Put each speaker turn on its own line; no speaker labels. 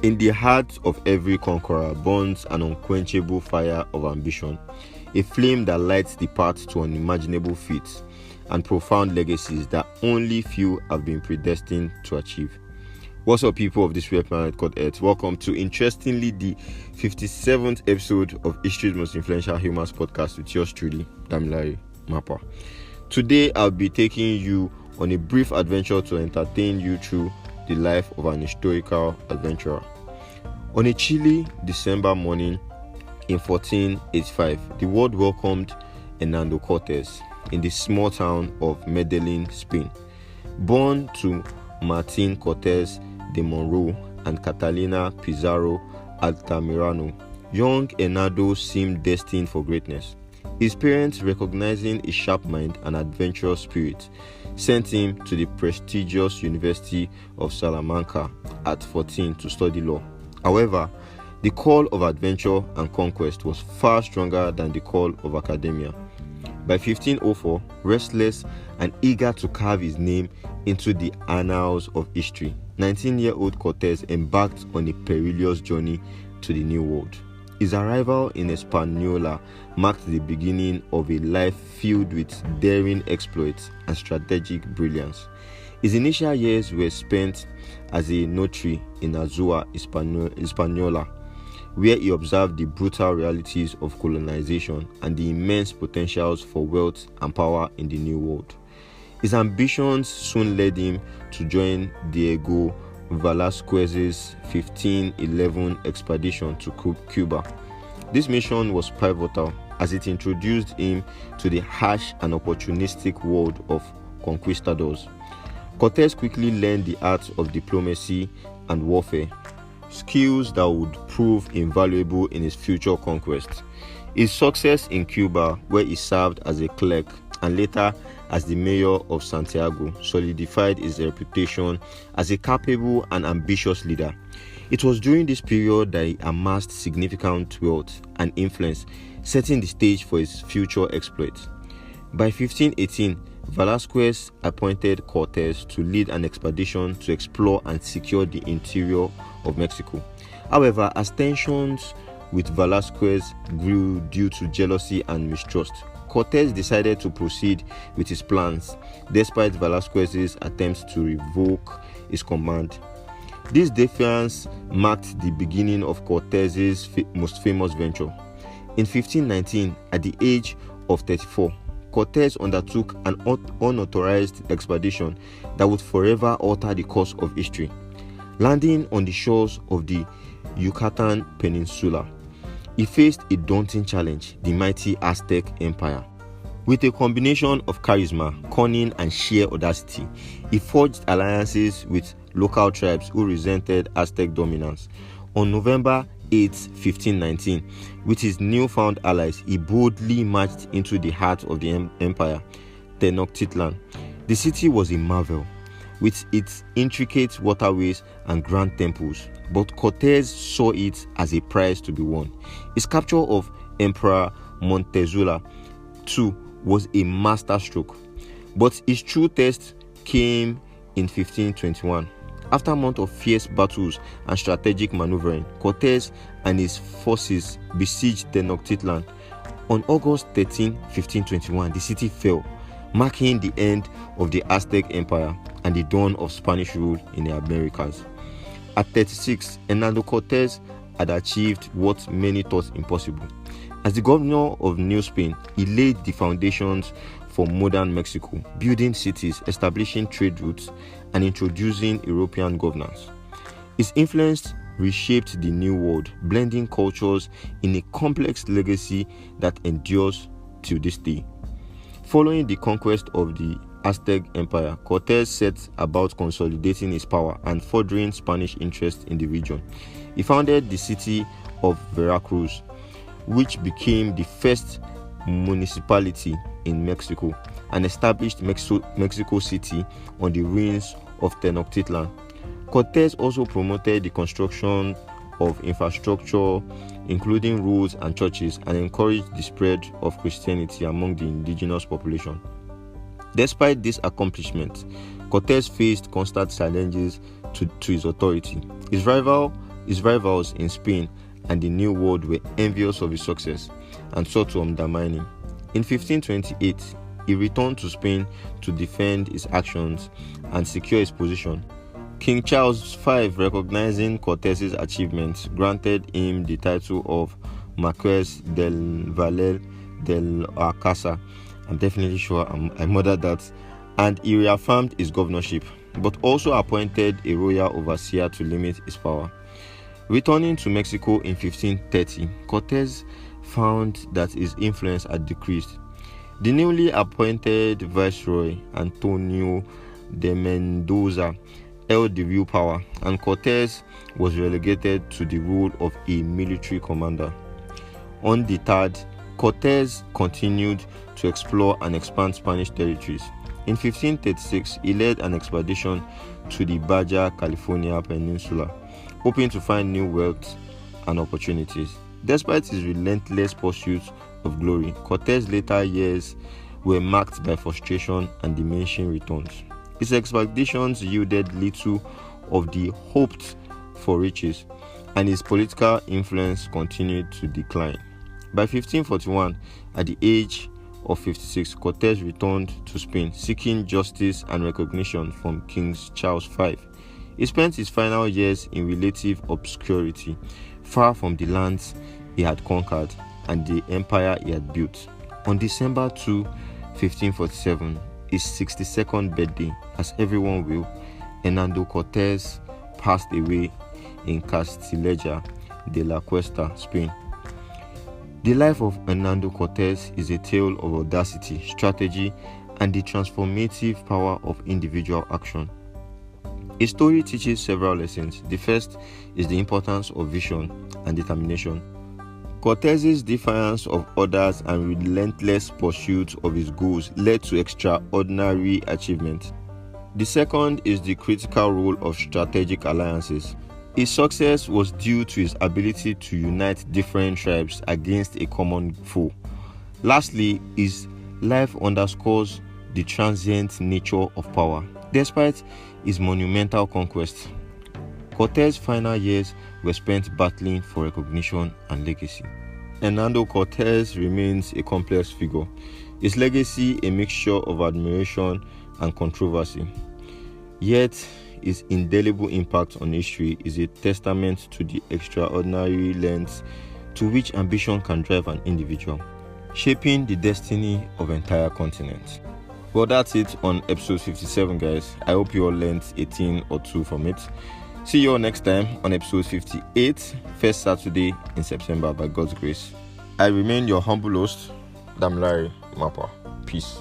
In the heart of every conqueror burns an unquenchable fire of ambition, a flame that lights the path to unimaginable feats and profound legacies that only few have been predestined to achieve. What's up, people of this weird planet called Earth? Welcome to, interestingly, the 57th episode of History's Most Influential Humans podcast with yours truly, Damilare Mapa. Today, I'll be taking you on a brief adventure to entertain you through the life of an historical adventurer. On a chilly December morning in 1485, the world welcomed Hernando Cortez in the small town of Medellin, Spain. Born to Martin Cortez de Monroe and Catalina Pizarro Altamirano, young Hernando seemed destined for greatness. His parents, recognizing his sharp mind and adventurous spirit, sent him to the prestigious University of Salamanca at 14 to study law. However, the call of adventure and conquest was far stronger than the call of academia. By 1504, restless and eager to carve his name into the annals of history, 19-year-old Cortez embarked on a perilous journey to the New World. His arrival in Hispaniola marked the beginning of a life filled with daring exploits and strategic brilliance. His initial years were spent as a notary in Azua, Hispaniola, where he observed the brutal realities of colonization and the immense potentials for wealth and power in the New World. His ambitions soon led him to join Diego Velázquez's 1511 expedition to Cuba. This mission was pivotal as it introduced him to the harsh and opportunistic world of conquistadors. Cortez quickly learned the art of diplomacy and warfare, skills that would prove invaluable in his future conquest. His success in Cuba, where he served as a clerk and later as the mayor of Santiago, solidified his reputation as a capable and ambitious leader. It was during this period that he amassed significant wealth and influence, setting the stage for his future exploits. By 1518, Velázquez appointed Cortez to lead an expedition to explore and secure the interior of Mexico. However, as tensions with Velázquez grew due to jealousy and mistrust, Cortez decided to proceed with his plans, despite Velázquez's attempts to revoke his command. This defiance marked the beginning of Cortez's most famous venture. In 1519, at the age of 34, Cortez undertook an unauthorized expedition that would forever alter the course of history. Landing on the shores of the Yucatan Peninsula, he faced a daunting challenge: the mighty Aztec Empire. With a combination of charisma, cunning, and sheer audacity, he forged alliances with local tribes who resented Aztec dominance. On November 8, 1519, with his newfound allies, he boldly marched into the heart of the empire, Tenochtitlan. The city was a marvel, with its intricate waterways and grand temples, but Cortez saw it as a prize to be won. His capture of Emperor Montezuma II was a masterstroke, but his true test came in 1521. After a month of fierce battles and strategic maneuvering, Cortez and his forces besieged Tenochtitlan. On August 13, 1521, the city fell, marking the end of the Aztec Empire and the dawn of Spanish rule in the Americas. At 36, Hernando Cortez had achieved what many thought impossible. As the governor of New Spain, he laid the foundations for modern Mexico, building cities, establishing trade routes, and introducing European governance. His influence reshaped the New World, blending cultures in a complex legacy that endures to this day. Following the conquest of the Aztec Empire, Cortez set about consolidating his power and furthering Spanish interest in the region. He founded the city of Veracruz, which became the first municipality in Mexico, and established Mexico City on the ruins of Tenochtitlan. Cortez also promoted the construction of infrastructure, including roads and churches, and encouraged the spread of Christianity among the indigenous population. Despite this accomplishment, Cortez faced constant challenges to his authority. His rival His rivals in Spain and the New World were envious of his success and sought to undermine him. In 1528, he returned to Spain to defend his actions and secure his position. King Charles V, recognizing Cortez's achievements, granted him the title of Marqués del Valle del Alcázar. I'm definitely sure I murdered that. And he reaffirmed his governorship, but also appointed a royal overseer to limit his power. Returning to Mexico in 1530, Cortez found that his influence had decreased. The newly appointed Viceroy, Antonio de Mendoza, held the real power, and Cortez was relegated to the role of a military commander. Undeterred, Cortez continued to explore and expand Spanish territories. In 1536, he led an expedition to the Baja California Peninsula, hoping to find new wealth and opportunities. Despite his relentless pursuit of glory, Cortez's later years were marked by frustration and diminishing returns. His expeditions yielded little of the hoped for riches, and his political influence continued to decline. By 1541, at the age of 56, Cortez returned to Spain, seeking justice and recognition from King Charles V. He spent his final years in relative obscurity, far from the lands he had conquered and the empire he had built. On December 2, 1547, his 62nd birthday, as everyone will, Hernando Cortez passed away in Castilleja de la Cuesta, Spain. The life of Hernando Cortez is a tale of audacity, strategy, and the transformative power of individual action. His story teaches several lessons. The first is the importance of vision and determination. Cortez's defiance of others and relentless pursuit of his goals led to extraordinary achievements. The second is the critical role of strategic alliances. His success was due to his ability to unite different tribes against a common foe. Lastly, his life underscores the transient nature of power. Despite his monumental conquests, Cortez's final years were spent battling for recognition and legacy. Hernando Cortez remains a complex figure, his legacy a mixture of admiration and controversy. Yet, his indelible impact on history is a testament to the extraordinary lengths to which ambition can drive an individual, shaping the destiny of entire continents. Well, that's it on episode 57, guys. I hope you all learned a thing or two from it. See you all next time on episode 58, first Saturday in September by God's grace. I remain your humble host, Damilare Mapa. Peace.